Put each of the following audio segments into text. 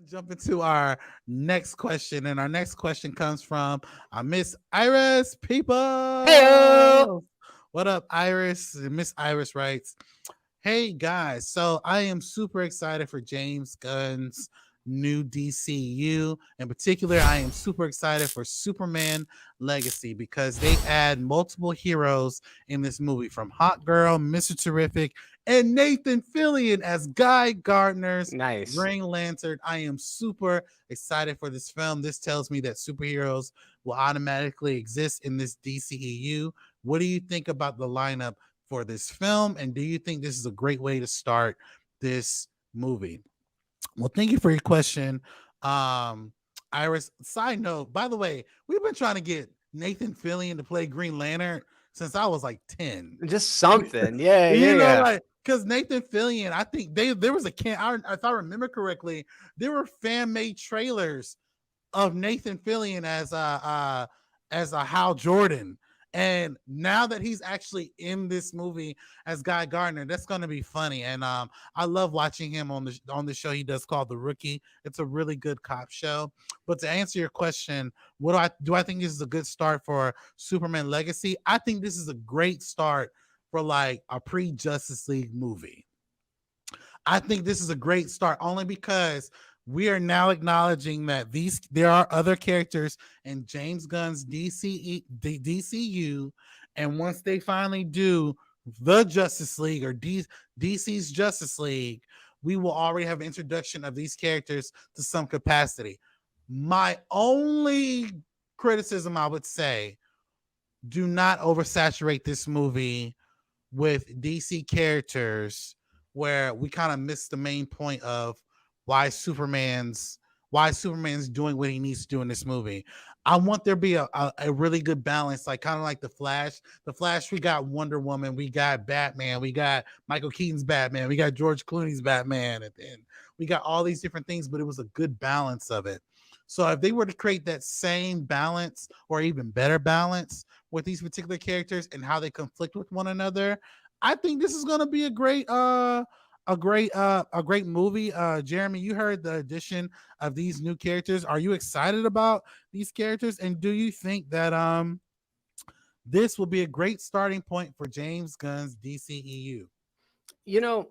jump into our next question, and our next question comes from Miss Iris Heyo! People. What up, Iris? Miss Iris writes, "Hey guys, so I am super excited for James Gunn's new DCU. In particular, I am super excited for Superman Legacy because they add multiple heroes in this movie, from Hot Girl, Mr. Terrific, and Nathan Fillion as Guy Gardner's Nice. Green Lantern. I am super excited for this film. This tells me that superheroes will automatically exist in this DCEU. What do you think about the lineup for this film? And do you think this is a great way to start this movie?" Well, thank you for your question, Iris. Side note, by the way, we've been trying to get Nathan Fillion to play Green Lantern since I was like 10. Just something. Yeah, yeah, You know, yeah. like, because Nathan Fillion, I think there was if I remember correctly, there were fan made trailers of Nathan Fillion as a Hal Jordan. And now that he's actually in this movie as Guy Gardner, that's going to be funny. And I love watching him on the show he does called The Rookie. It's a really good cop show. But to answer your question, what I think this is a good start for Superman Legacy? I think this is a great start for like a pre-Justice League movie. I think this is a great start only because we are now acknowledging that there are other characters in James Gunn's DCU, and once they finally do the Justice League or DC's Justice League, we will already have introduction of these characters to some capacity. My only criticism, I would say, do not oversaturate this movie with DC characters where we kind of miss the main point of why Superman's doing what he needs to do in this movie. I want there to be a really good balance, like kind of like the Flash. The Flash, we got Wonder Woman, we got Batman, we got Michael Keaton's Batman, we got George Clooney's Batman, and we got all these different things, but it was a good balance of it. So if they were to create that same balance or even better balance with these particular characters and how they conflict with one another, I think this is going to be a great movie. Jeremy, you heard the addition of these new characters. Are you excited about these characters, and do you think that this will be a great starting point for James Gunn's DCEU? You know,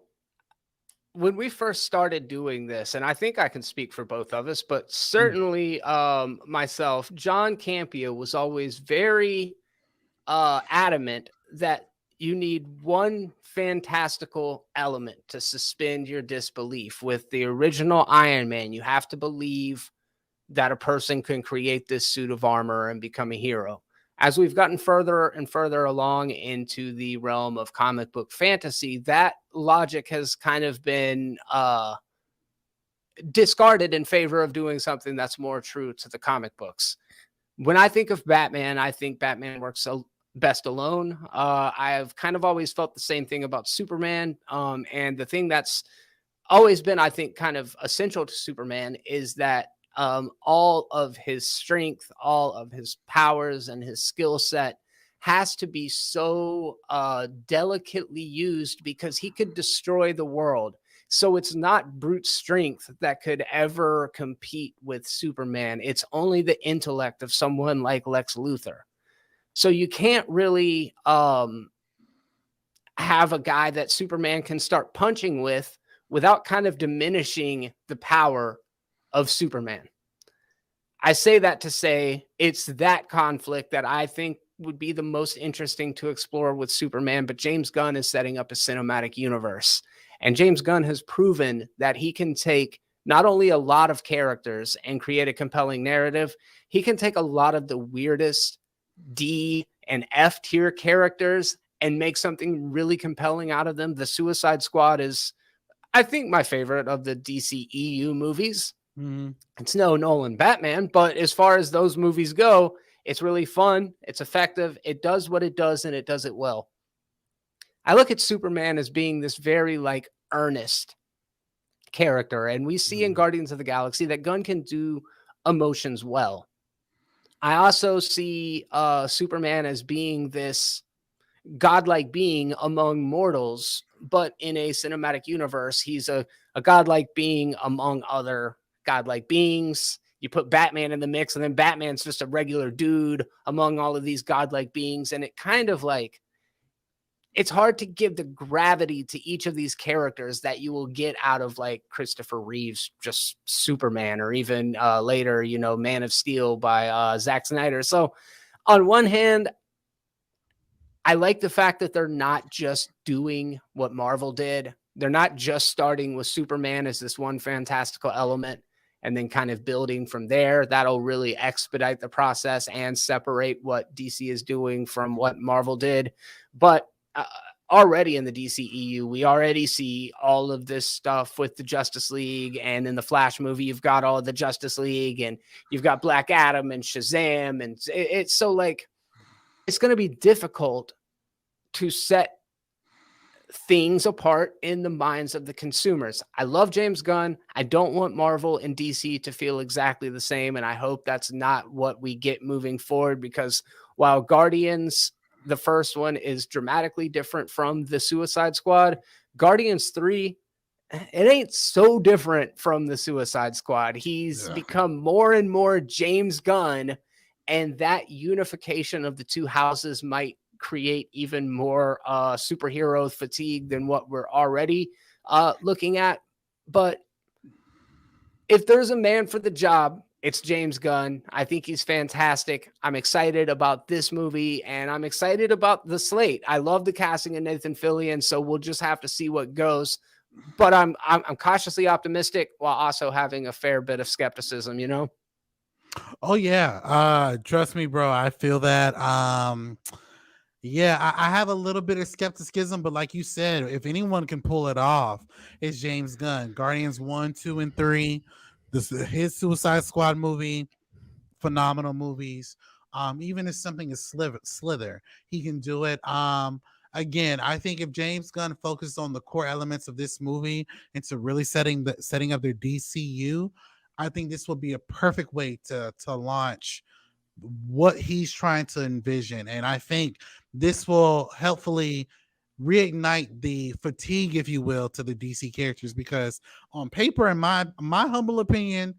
when we first started doing this, and I think I can speak for both of us, but Mm. certainly myself, John Campea was always very adamant that you need one fantastical element to suspend your disbelief. With the original Iron Man, you have to believe that a person can create this suit of armor and become a hero. As we've gotten further and further along into the realm of comic book fantasy, that logic has kind of been discarded in favor of doing something that's more true to the comic books. When I think of Batman, I think Batman works best alone. I've kind of always felt the same thing about Superman. And the thing that's always been, I think, kind of essential to Superman is that all of his strength, all of his powers, and his skill set has to be so delicately used because he could destroy the world. So it's not brute strength that could ever compete with Superman. It's only the intellect of someone like Lex Luthor. So you can't really have a guy that Superman can start punching with without kind of diminishing the power of Superman. I say that to say it's that conflict that I think would be the most interesting to explore with Superman, but James Gunn is setting up a cinematic universe. And James Gunn has proven that he can take not only a lot of characters and create a compelling narrative, he can take a lot of the weirdest D and F tier characters and make something really compelling out of them. The Suicide Squad is, I think, my favorite of the DCEU movies. Mm-hmm. It's no Nolan Batman, but as far as those movies go, it's really fun. It's effective. It does what it does, and it does it well. I look at Superman as being this very like earnest character, and we see in Mm-hmm. Guardians of the Galaxy that Gunn can do emotions well. I also see Superman as being this godlike being among mortals, but in a cinematic universe, he's a godlike being among other godlike beings. You put Batman in the mix, and then Batman's just a regular dude among all of these godlike beings. And it kind of like, it's hard to give the gravity to each of these characters that you will get out of like Christopher Reeve's just Superman, or even later, you know, Man of Steel by Zack Snyder. So on one hand, I like the fact that they're not just doing what Marvel did. They're not just starting with Superman as this one fantastical element and then kind of building from there. That'll really expedite the process and separate what DC is doing from what Marvel did. But already in the DCEU, we already see all of this stuff with the Justice League, and in the Flash movie, you've got all of the Justice League, and you've got Black Adam and Shazam, and it's so like, it's going to be difficult to set things apart in the minds of the consumers. I love James Gunn. I don't want Marvel and DC to feel exactly the same, and I hope that's not what we get moving forward, because while Guardians, the first one, is dramatically different from the Suicide Squad, Guardians 3, it ain't so different from the Suicide Squad. He's become more and more James Gunn, and that unification of the two houses might create even more superhero fatigue than what we're already looking at. But if there's a man for the job, it's James Gunn. I think he's fantastic. I'm excited about this movie, and I'm excited about the slate. I love the casting of Nathan Fillion, so we'll just have to see what goes. But I'm cautiously optimistic while also having a fair bit of skepticism, you know? Oh yeah. Trust me, bro. I feel that. Yeah, I have a little bit of skepticism, but like you said, if anyone can pull it off, it's James Gunn. Guardians 1, 2, and 3. His Suicide Squad movie, phenomenal movies. Even if something is Slither, he can do it. Again, I think if James Gunn focused on the core elements of this movie into really setting up their DCU, I think this will be a perfect way to launch what he's trying to envision. And I think this will helpfully reignite the fatigue, if you will, to the DC characters, because on paper, in my humble opinion,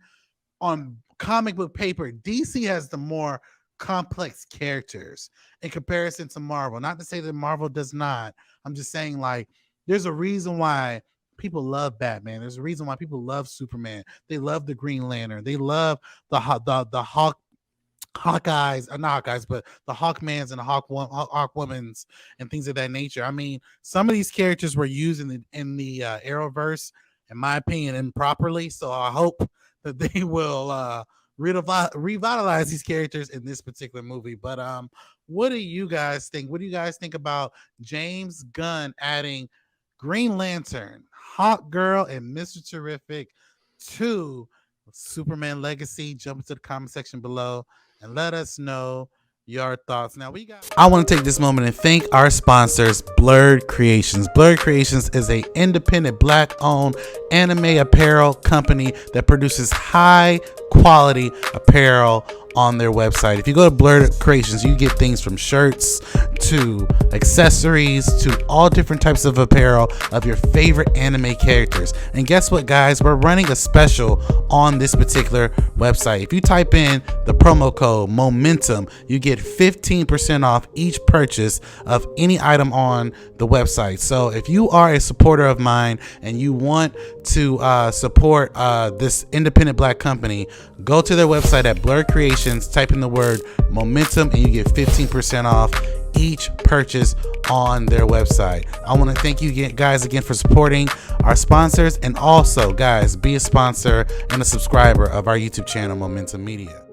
on comic book paper, DC has the more complex characters in comparison to Marvel. Not to say that Marvel does not. I'm just saying, like, there's a reason why people love Batman. There's a reason why people love Superman. They love the Green Lantern. They love the Hawkeyes, not Hawkeyes, but the Hawkmans and the Hawkwomans and things of that nature. I mean, some of these characters were used in the Arrowverse, in my opinion, improperly. So I hope that they will revitalize these characters in this particular movie. But what do you guys think? What do you guys think about James Gunn adding Green Lantern, Hawkgirl, and Mr. Terrific to Superman Legacy? Jump into the comment section below and let us know your thoughts. Now I want to take this moment and thank our sponsors, Blurred Creations. Blurred Creations is an independent Black-owned anime apparel company that produces high quality apparel on their website. If you go to Blurred Creations, you get things from shirts to accessories to all different types of apparel of your favorite anime characters. And guess what, guys? We're running a special on this particular website. If you type in the promo code MOMENTUM, you get 15% off each purchase of any item on the website. So if you are a supporter of mine and you want to support this independent Black company, go to their website at Blurred Creations, type in the word momentum, and you get 15% off each purchase on their website. I want to thank you guys again for supporting our sponsors, and also, guys, be a sponsor and a subscriber of our YouTube channel, Momentum Media.